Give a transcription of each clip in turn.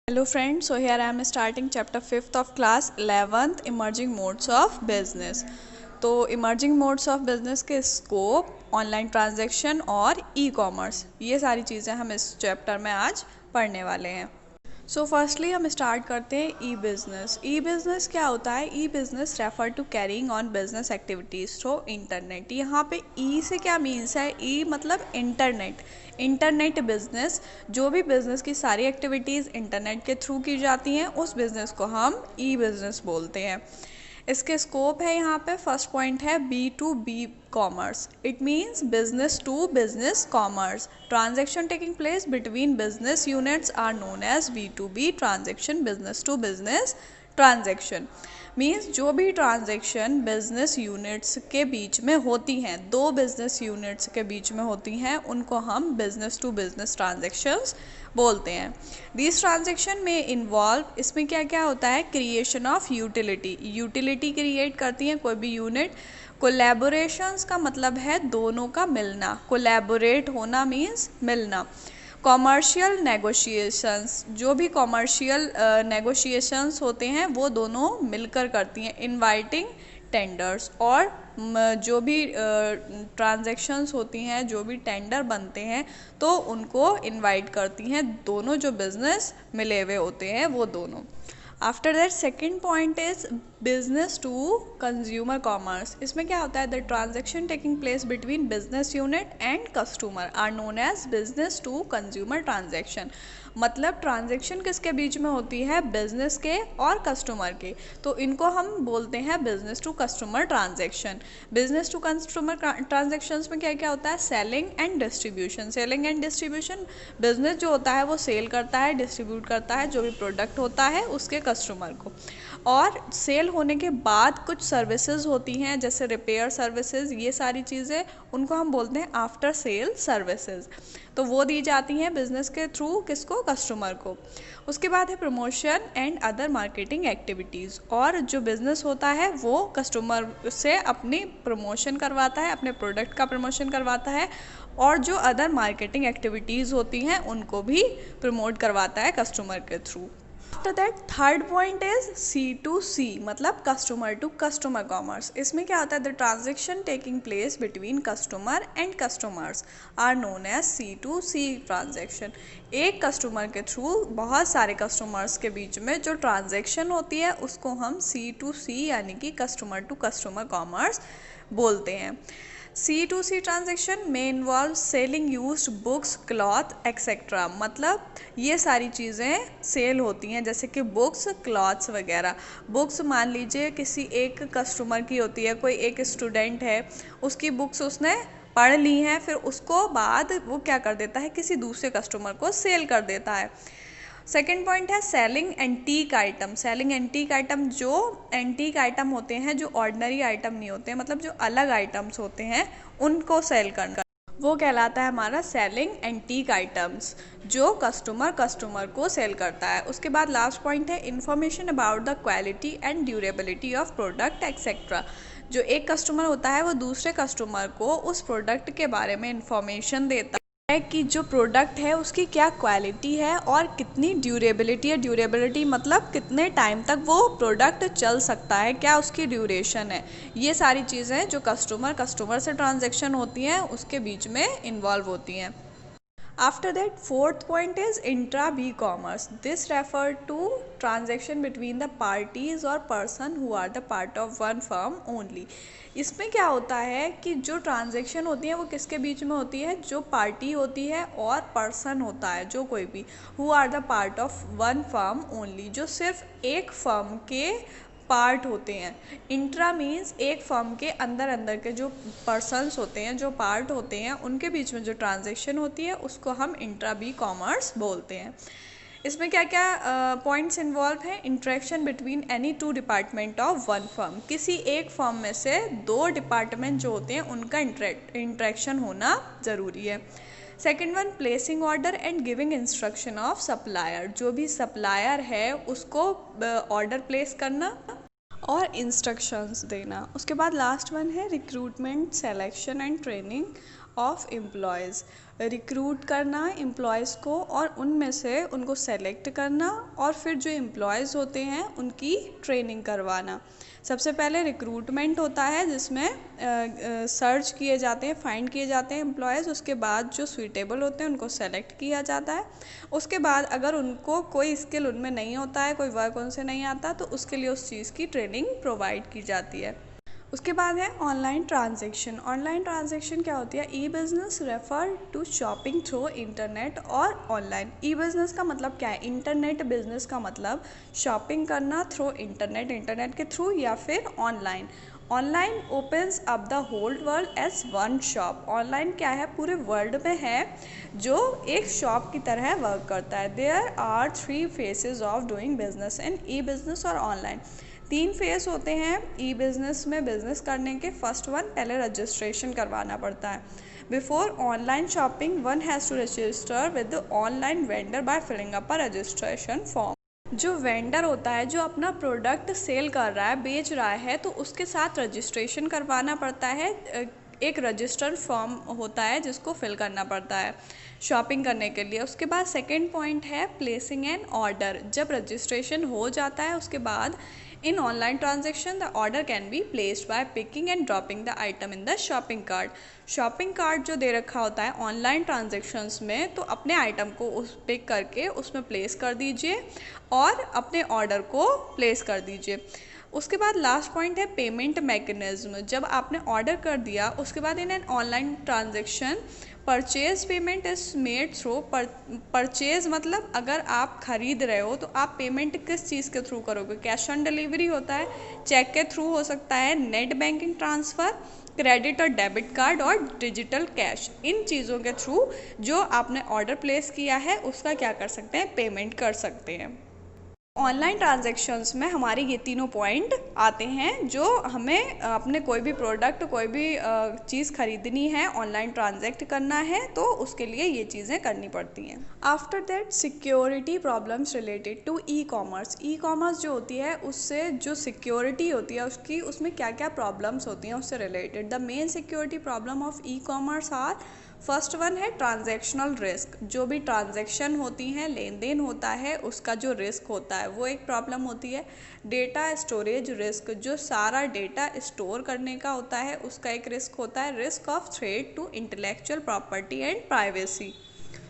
Hello friends, so here I am starting chapter 5th of class 11th emerging modes of business। तो emerging modes of business के scope, online transaction और e commerce, ये सारी चीज़ें हम इस chapter में आज पढ़ने वाले हैं। सो फर्स्टली हम स्टार्ट करते हैं ई बिज़नेस। ई बिज़नेस क्या होता है? E business refer to carrying on business activities through internet. यहाँ पे ई से क्या मीन्स है? ई मतलब इंटरनेट। इंटरनेट बिज़नेस, जो भी बिज़नेस की सारी एक्टिविटीज़ इंटरनेट के थ्रू की जाती हैं उस बिज़नेस को हम ई बिज़नेस बोलते हैं। इसके स्कोप है यहाँ पे फर्स्ट पॉइंट है B2B commerce. It means business to business commerce. Transaction taking place between business units are known as B2B transaction, business to business transaction. Means जो भी ट्रांजेक्शन बिजनेस यूनिट्स के बीच में होती हैं, दो बिजनेस यूनिट्स के बीच में होती हैं, उनको हम बिजनेस टू बिजनेस ट्रांजेक्शन्स बोलते हैं। दिस ट्रांजेक्शन में इन्वॉल्व, इसमें क्या क्या होता है? Creation of utility, utility create करती हैं कोई भी यूनिट। कोलैबोरेशंस का मतलब है दोनों का मिलना, कोलैबोरेट होना मीन्स मिलना। कॉमर्शियल नेगोशिएशंस, जो भी कॉमर्शियल नेगोशिएशंस होते हैं वो दोनों मिलकर करती हैं। इनवाइटिंग टेंडर्स, और जो भी ट्रांजैक्शंस होती हैं, जो भी टेंडर बनते हैं तो उनको इनवाइट करती हैं दोनों जो बिजनेस मिले हुए होते हैं वो दोनों। After that second point is business to consumer commerce. इसमें क्या होता है? The transaction taking place between business unit and customer are known as business to consumer transaction. मतलब ट्रांजेक्शन किसके बीच में होती है? बिजनेस के और कस्टमर के, तो इनको हम बोलते हैं business to customer transaction. Business to customer transactions में क्या क्या होता है? Selling and distribution. Selling and distribution, business जो होता है वो सेल करता है, डिस्ट्रीब्यूट करता है जो भी प्रोडक्ट होता है उसके कस्टमर को। और सेल होने के बाद कुछ सर्विसेज होती हैं जैसे रिपेयर सर्विसेज, ये सारी चीज़ें उनको हम बोलते हैं आफ्टर सेल सर्विसेज। तो वो दी जाती हैं बिजनेस के थ्रू किसको? कस्टमर को। उसके बाद है promotion and other marketing activities, और जो बिज़नेस होता है वो कस्टमर से अपनी प्रमोशन करवाता है, अपने प्रोडक्ट का प्रमोशन करवाता है, और जो अदर मार्केटिंग एक्टिविटीज़ होती हैं उनको भी प्रमोट करवाता है कस्टमर के through. After that third point is C2C, मतलब कस्टमर टू कस्टमर कॉमर्स। इसमें क्या होता है? The transaction taking place between customer and customers are known as C2C transaction. एक कस्टमर के थ्रू बहुत सारे कस्टमर्स के बीच में जो ट्रांजेक्शन होती है उसको हम C2C यानी कि कस्टमर टू कस्टमर कॉमर्स बोलते हैं। C2C ट्रांजेक्शन में involve selling used books, cloth etcetera. मतलब ये सारी चीज़ें सेल होती हैं जैसे कि बुक्स, क्लॉथ्स वगैरह। बुक्स मान लीजिए किसी एक कस्टमर की होती है, कोई एक स्टूडेंट है, उसकी बुक्स उसने पढ़ ली हैं, फिर उसको बाद वो क्या कर देता है? किसी दूसरे कस्टमर को सेल कर देता है। सेकेंड पॉइंट है selling antique item. Selling antique item, जो एंटीक आइटम होते हैं, जो ऑर्डिनरी आइटम नहीं होते हैं, मतलब जो अलग आइटम्स होते हैं उनको सेल करना, वो कहलाता है हमारा सेलिंग एंटीक आइटम्स, जो कस्टमर को सेल करता है। उसके बाद लास्ट पॉइंट है information about the quality and durability of product etcetera. जो एक कस्टमर होता है वो दूसरे कस्टमर को उस प्रोडक्ट के बारे में इंफॉर्मेशन देता है कि जो प्रोडक्ट है उसकी क्या क्वालिटी है और कितनी ड्यूरेबिलिटी है। ड्यूरेबिलिटी मतलब कितने टाइम तक वो प्रोडक्ट चल सकता है, क्या उसकी ड्यूरेशन है। ये सारी चीज़ें जो कस्टमर से ट्रांजैक्शन होती हैं उसके बीच में इन्वॉल्व होती हैं। After that, fourth point is intra-B commerce. This refer to transaction between the parties or person who are the part of one firm only. इसमें क्या होता है कि जो ट्रांजैक्शन होती है वो किसके बीच में होती है? जो पार्टी होती है और पर्सन होता है, जो कोई भी, who are the part of one firm only, जो सिर्फ एक फर्म के पार्ट होते हैं। इंट्रा मीन्स एक फर्म के अंदर के जो पर्सन्स होते हैं, जो पार्ट होते हैं, उनके बीच में जो ट्रांजैक्शन होती है उसको हम इंट्रा बी कॉमर्स बोलते हैं। इसमें क्या क्या पॉइंट्स इन्वॉल्व हैं? Interaction between any two department of one firm. किसी एक फर्म में से दो डिपार्टमेंट जो होते हैं उनका इंट्रैक्शन होना ज़रूरी है। Second one, placing order and giving instruction of supplier. जो भी सप्लायर है उसको ऑर्डर प्लेस करना और इंस्ट्रक्शंस देना। उसके बाद लास्ट वन है recruitment, selection and training of employees, recruit करना एम्प्लॉयज़ को और उनमें से उनको सेलेक्ट करना और फिर जो एम्प्लॉयज़ होते हैं उनकी ट्रेनिंग करवाना। सबसे पहले रिक्रूटमेंट होता है जिसमें सर्च किए जाते हैं, फाइंड किए जाते हैं एम्प्लॉयज़। उसके बाद जो सूटेबल होते हैं उनको सेलेक्ट किया जाता है। उसके बाद अगर उनको कोई स्किल उनमें नहीं होता है, कोई वर्क उनसे नहीं आता, तो उसके लिए उस चीज़ की ट्रेनिंग प्रोवाइड की जाती है। उसके बाद है ऑनलाइन ट्रांजैक्शन। ऑनलाइन ट्रांजैक्शन क्या होती है? E business refer to shopping through internet और ऑनलाइन। ई बिज़नेस का मतलब क्या है? इंटरनेट बिजनेस का मतलब शॉपिंग करना थ्रू इंटरनेट, इंटरनेट के थ्रू या फिर online. Online opens up the whole world as one shop. Online क्या है? पूरे वर्ल्ड में है जो एक शॉप की तरह वर्क करता है। There are 3 phases of doing business in e business और ऑनलाइन। 3 फेस होते हैं ई बिज़नेस में बिज़नेस करने के। फर्स्ट वन, पहले रजिस्ट्रेशन करवाना पड़ता है। Before online shopping one has to register with the online vendor by filling up a registration form. जो वेंडर होता है जो अपना प्रोडक्ट सेल कर रहा है, बेच रहा है, तो उसके साथ रजिस्ट्रेशन करवाना पड़ता है। एक रजिस्टर्ड फॉर्म होता है जिसको फिल करना पड़ता है शॉपिंग करने के लिए। उसके बाद सेकंड पॉइंट है प्लेसिंग एन ऑर्डर। जब रजिस्ट्रेशन हो जाता है उसके बाद in online transaction the order can be placed by picking and dropping the item in the shopping cart. Shopping cart जो दे रखा होता है ऑनलाइन ट्रांजेक्शन्स में, तो अपने आइटम को उस पिक करके उसमें प्लेस कर दीजिए और अपने ऑर्डर को प्लेस कर दीजिए। उसके बाद लास्ट पॉइंट है पेमेंट मैकेनिज्म। जब आपने ऑर्डर कर दिया उसके बाद in an online transaction purchase payment is made through. Purchase मतलब अगर आप खरीद रहे हो तो आप पेमेंट किस चीज़ के थ्रू करोगे? कैश ऑन डिलीवरी होता है, चेक के थ्रू हो सकता है, नेट बैंकिंग ट्रांसफ़र, क्रेडिट और डेबिट कार्ड और डिजिटल कैश। इन चीज़ों के थ्रू जो आपने ऑर्डर प्लेस किया है उसका क्या कर सकते हैं? पेमेंट कर सकते हैं। ऑनलाइन ट्रांजैक्शंस में हमारे ये तीनों पॉइंट आते हैं जो हमें अपने कोई भी प्रोडक्ट, कोई भी चीज़ खरीदनी है, ऑनलाइन ट्रांजैक्ट करना है, तो उसके लिए ये चीज़ें करनी पड़ती हैं। After that security problems related to e commerce. E commerce जो होती है उससे जो सिक्योरिटी होती है उसकी, उसमें क्या क्या प्रॉब्लम्स होती हैं उससे related. The main security problem of e commerce are, first one है ट्रांजैक्शनल रिस्क। जो भी ट्रांजैक्शन होती हैं, लेन देन होता है, उसका जो रिस्क होता है वो एक प्रॉब्लम होती है। डेटा स्टोरेज रिस्क, जो सारा डेटा स्टोर करने का होता है उसका एक रिस्क होता है। Risk of threat to intellectual property and privacy,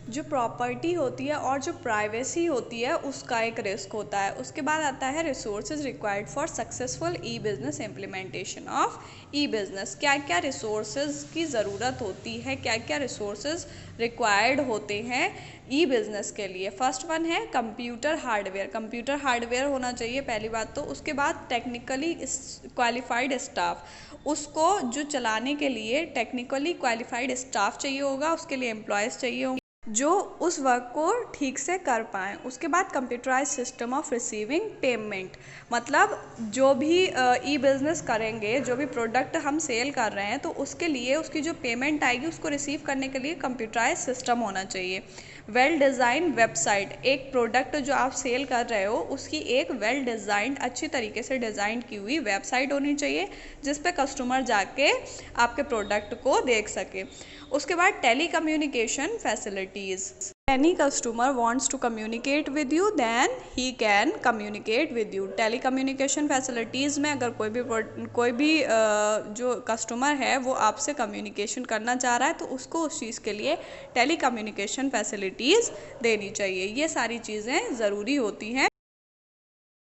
जो प्रॉपर्टी होती है और जो प्राइवेसी होती है उसका एक रिस्क होता है। उसके बाद आता है resources required for successful E business implementation of E business. क्या क्या रिसोर्सेज की ज़रूरत होती है, क्या क्या रिसोर्सेज रिक्वायर्ड होते हैं ई बिज़नेस के लिए। फर्स्ट वन है कंप्यूटर हार्डवेयर। कंप्यूटर हार्डवेयर होना चाहिए पहली बात तो। उसके बाद टेक्निकली क्वालिफाइड स्टाफ, उसको जो चलाने के लिए टेक्निकली क्वालिफाइड स्टाफ चाहिए होगा, उसके लिए एम्प्लॉयज़ चाहिए होंगे जो उस वर्क को ठीक से कर पाएँ। उसके बाद computerise system of receiving payment, मतलब जो भी ई बिज़नेस करेंगे, जो भी प्रोडक्ट हम सेल कर रहे हैं, तो उसके लिए उसकी जो पेमेंट आएगी उसको रिसीव करने के लिए कंप्यूटराइज सिस्टम होना चाहिए। वेल डिज़ाइन वेबसाइट, एक प्रोडक्ट जो आप सेल कर रहे हो उसकी एक वेल डिज़ाइंड, अच्छी तरीके से डिज़ाइन की हुई वेबसाइट होनी चाहिए जिस पे कस्टमर जाके आपके प्रोडक्ट को देख सके। उसके बाद telecommunication facilities. Any customer wants to communicate with you then he can communicate with you. Telecommunication facilities में अगर कोई भी जो कस्टमर है वो आपसे कम्युनिकेशन करना चाह रहा है तो उसको उस चीज़ के लिए टेली कम्युनिकेशन फैसिलिटीज़ देनी चाहिए। ये सारी चीज़ें ज़रूरी होती हैं